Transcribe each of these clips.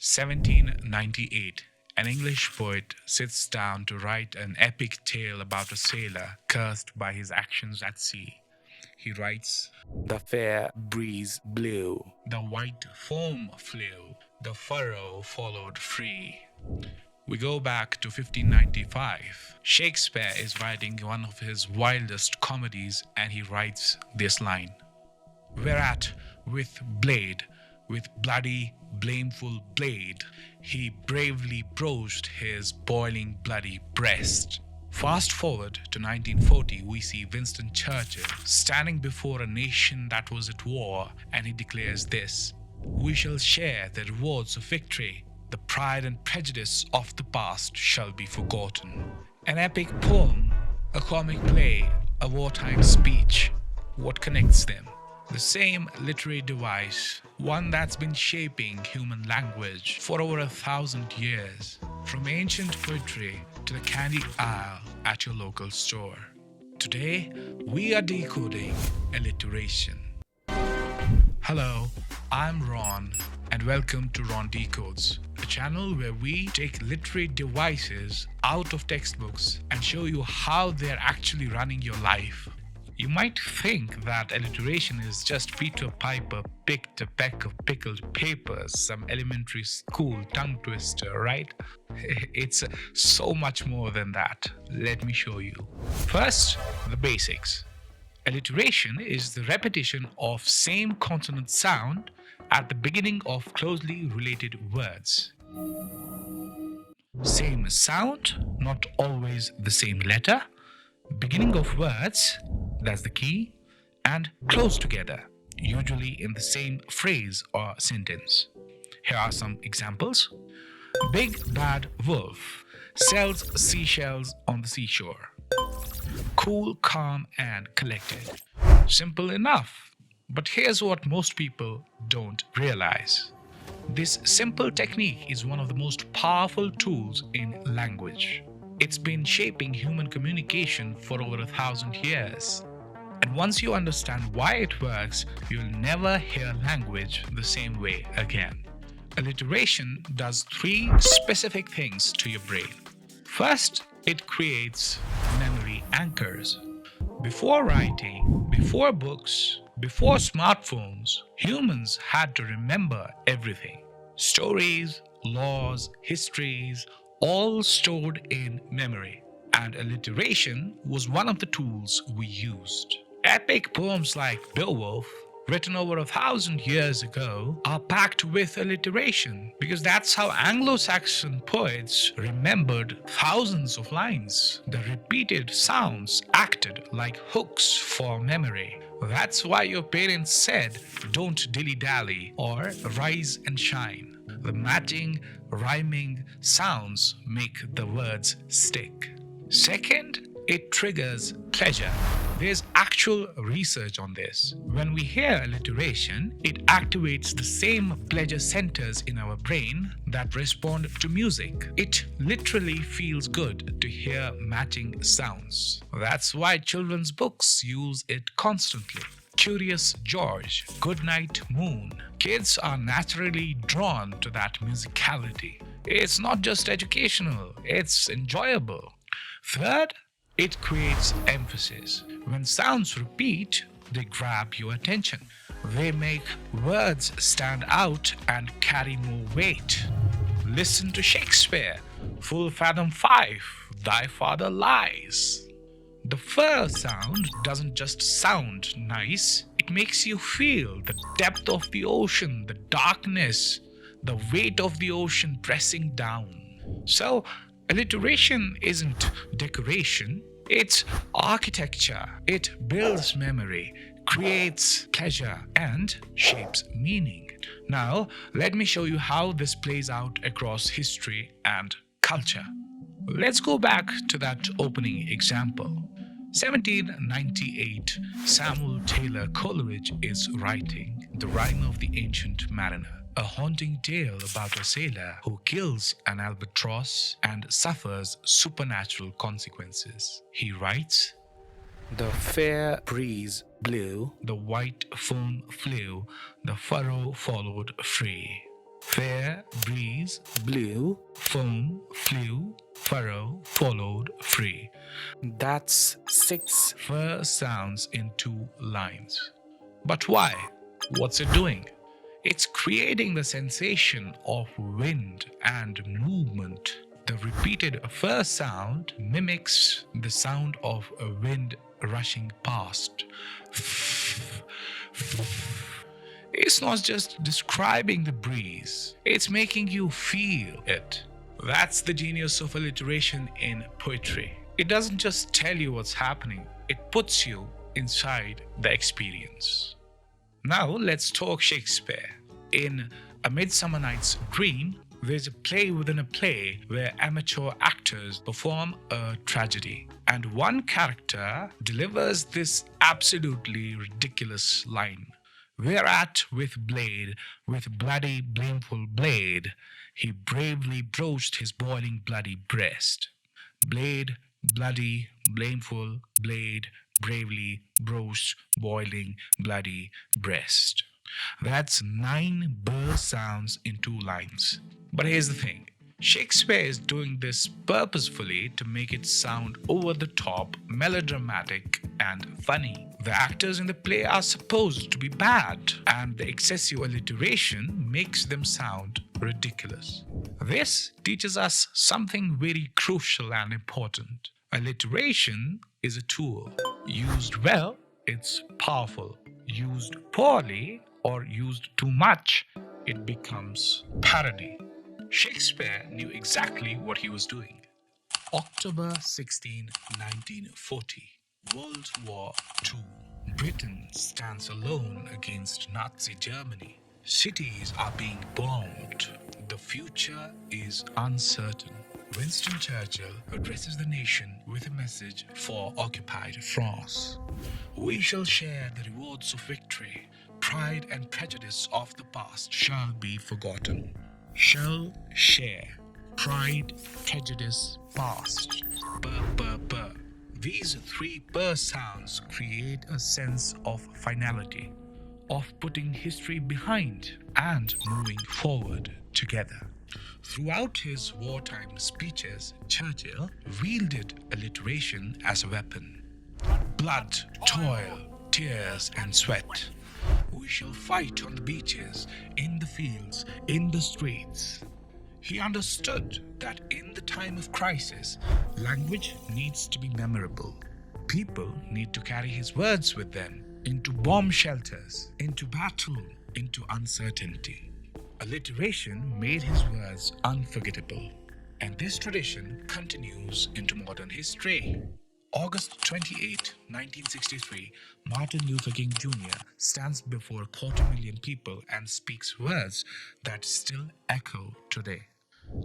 1798. An English poet sits down to write an epic tale about a sailor cursed by his actions at sea. He writes, "The fair breeze blew, the white foam flew, the furrow followed free." We go back to 1595. Shakespeare is writing one of his wildest comedies and he writes this line: "Whereat with blade, with bloody blameful blade, he bravely broached his boiling bloody breast." Fast forward to 1940, we see Winston Churchill standing before a nation that was at war, and he declares this: "We shall share the rewards of victory. The pride and prejudice of the past shall be forgotten." An epic poem, a comic play, a wartime speech. What connects them? The same literary device, one that's been shaping human language for over 1,000 years, from ancient poetry to the candy aisle at your local store. Today, we are decoding alliteration. Hello, I'm Ron, and welcome to Ron Decodes, a channel where we take literary devices out of textbooks and show you how they're actually running your life. You might think that alliteration is just Peter Piper picked a peck of pickled papers, some elementary school tongue twister, right? It's so much more than that. Let me show you. First, the basics. Alliteration is the repetition of same consonant sound at the beginning of closely related words. Same sound, not always the same letter. Beginning of words, that's the key, and close together, usually in the same phrase or sentence. Here are some examples. Big bad wolf sells seashells on the seashore. Cool, calm, and collected. Simple enough, but here's what most people don't realize. This simple technique is one of the most powerful tools in language. It's been shaping human communication for over 1,000 years. And once you understand why it works, you'll never hear language the same way again. Alliteration does 3 specific things to your brain. First, it creates memory anchors. Before writing, before books, before smartphones, humans had to remember everything. Stories, laws, histories, all stored in memory. And alliteration was one of the tools we used. Epic poems like Beowulf, written over 1,000 years ago, are packed with alliteration because that's how Anglo-Saxon poets remembered thousands of lines. The repeated sounds acted like hooks for memory. That's why your parents said, "Don't dilly-dally" or "rise and shine." The matching, rhyming sounds make the words stick. Second, it triggers pleasure. There's actual research on this. When we hear alliteration, it activates the same pleasure centers in our brain that respond to music. It literally feels good to hear matching sounds. That's why children's books use it constantly. Curious George, Goodnight Moon. Kids are naturally drawn to that musicality. It's not just educational, it's enjoyable. Third, it creates emphasis. When sounds repeat, they grab your attention. They make words stand out and carry more weight. Listen to Shakespeare, "Full fathom 5, thy father lies." The fur sound doesn't just sound nice, it makes you feel the depth of the ocean, the darkness, the weight of the ocean pressing down. So, alliteration isn't decoration, it's architecture. It builds memory, creates pleasure, and shapes meaning. Now, let me show you how this plays out across history and culture. Let's go back to that opening example. 1798, Samuel Taylor Coleridge is writing The Rime of the Ancient Mariner, a haunting tale about a sailor who kills an albatross and suffers supernatural consequences. He writes, "The fair breeze blew, the white foam flew, the furrow followed free." Fair breeze breeze, blew, foam, flew, furrow, followed, free. That's 6 first sounds in 2 lines. But why? What's it doing? It's creating the sensation of wind and movement. The repeated first sound mimics the sound of a wind rushing past. It's not just describing the breeze, it's making you feel it. That's the genius of alliteration in poetry. It doesn't just tell you what's happening, it puts you inside the experience. Now let's talk Shakespeare. In A Midsummer Night's Dream, there's a play within a play where amateur actors perform a tragedy. And one character delivers this absolutely ridiculous line. Whereat with bloody blameful blade, he bravely broached his boiling bloody breast. Blade, bloody, blameful blade, bravely broached boiling bloody breast. That's 9 burr sounds in 2 lines. But here's the thing. Shakespeare is doing this purposefully to make it sound over the top, melodramatic, and funny. The actors in the play are supposed to be bad, and the excessive alliteration makes them sound ridiculous. This teaches us something very crucial and important. Alliteration is a tool. Used well, it's powerful. Used poorly or used too much, it becomes parody. Shakespeare knew exactly what he was doing. October 16, 1940. World War II. Britain stands alone against Nazi Germany. Cities are being bombed. The future is uncertain. Winston Churchill addresses the nation with a message for occupied France. We shall share the rewards of victory. Pride and prejudice of the past shall be forgotten. Shall share. Pride, prejudice, past. Burr. These 3 burr sounds create a sense of finality, of putting history behind and moving forward together. Throughout his wartime speeches, Churchill wielded alliteration as a weapon. Blood, toil, tears, and sweat. We shall fight on the beaches, in the fields, in the streets. He understood that in the time of crisis, language needs to be memorable. People need to carry his words with them into bomb shelters, into battle, into uncertainty. Alliteration made his words unforgettable, and this tradition continues into modern history. August 28, 1963, Martin Luther King Jr. stands before 250,000 people and speaks words that still echo today.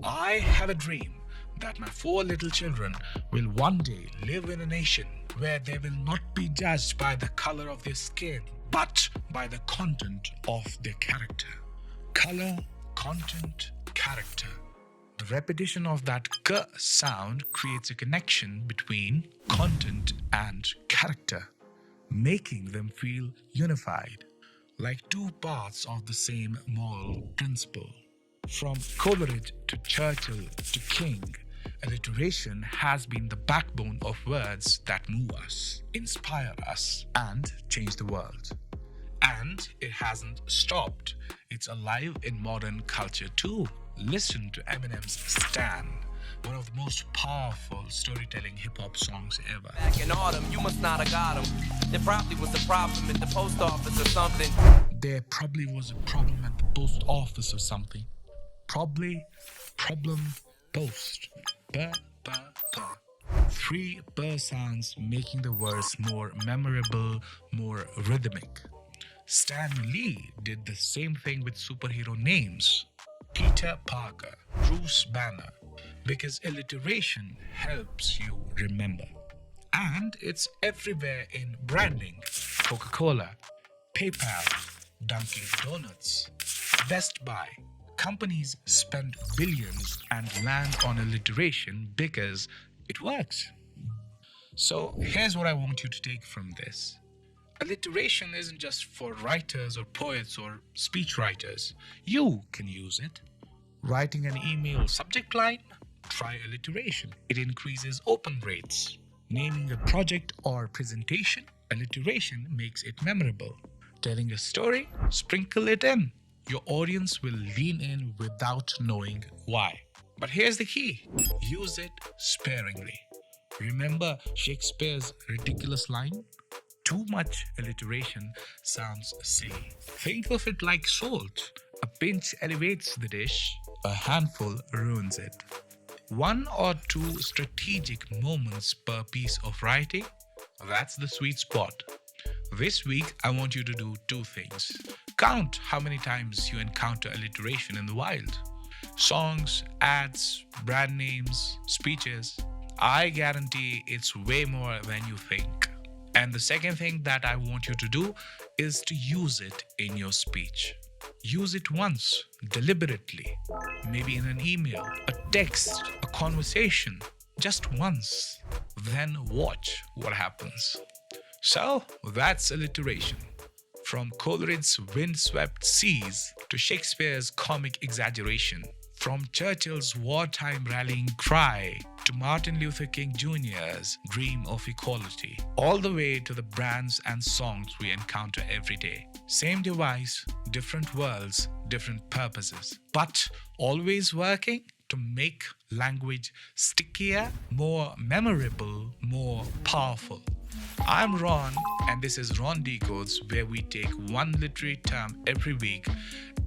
I have a dream that my 4 little children will one day live in a nation where they will not be judged by the color of their skin, but by the content of their character. Color, content, character. The repetition of that k sound creates a connection between content and character, making them feel unified, like 2 parts of the same moral principle. From Coleridge to Churchill to King, alliteration has been the backbone of words that move us, inspire us, and change the world. And it hasn't stopped. It's alive in modern culture too. Listen to Eminem's Stan, one of the most powerful storytelling hip-hop songs ever. Back in autumn, you must not have got 'em. There probably was a problem at the post office or something. There probably was a problem at the post office or something. Probably, problem, post. Burr. 3 burr sounds making the words more memorable, more rhythmic. Stan Lee did the same thing with superhero names. Peter Parker, Bruce Banner, because alliteration helps you remember. And it's everywhere in branding. Coca Cola, PayPal, Dunkin Donuts, Best Buy. Companies spend billions and land on alliteration because it works. So here's what I want you to take from this. Alliteration isn't just for writers or poets or speechwriters. You can use it. Writing an email subject line? Try alliteration. It increases open rates. Naming a project or presentation? Alliteration makes it memorable. Telling a story? Sprinkle it in. Your audience will lean in without knowing why. But here's the key: use it sparingly. Remember Shakespeare's ridiculous line? Too much alliteration sounds silly. Think of it like salt. A pinch elevates the dish, a handful ruins it. One or two strategic moments per piece of writing, that's the sweet spot. This week, I want you to do two things. Count how many times you encounter alliteration in the wild. Songs, ads, brand names, speeches. I guarantee it's way more than you think. And the second thing that I want you to do is to use it in your speech. Use it once, deliberately, maybe in an email, a text, a conversation, just once. Then watch what happens. So that's alliteration. From Coleridge's windswept seas to Shakespeare's comic exaggeration, from Churchill's wartime rallying cry to Martin Luther King Jr.'s dream of equality, all the way to the brands and songs we encounter every day. Same device, different worlds, different purposes, but always working to make language stickier, more memorable, more powerful. I'm Ron, and this is Ron Decodes, where we take one literary term every week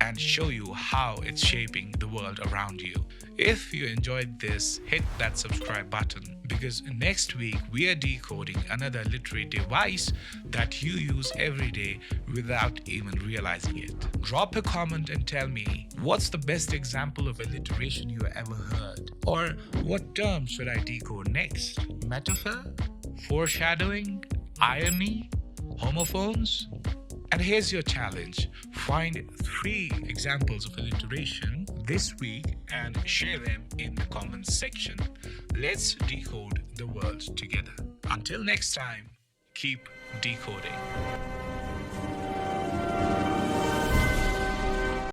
and show you how it's shaping the world around you. If you enjoyed this, hit that subscribe button, because next week we are decoding another literary device that you use every day without even realizing it. Drop a comment and tell me, what's the best example of alliteration you ever heard? Or what term should I decode next? Metaphor? Foreshadowing? Irony? Homophones? And here's your challenge. Find 3 examples of alliteration this week and share them in the comments section. Let's decode the world together. Until next time, keep decoding.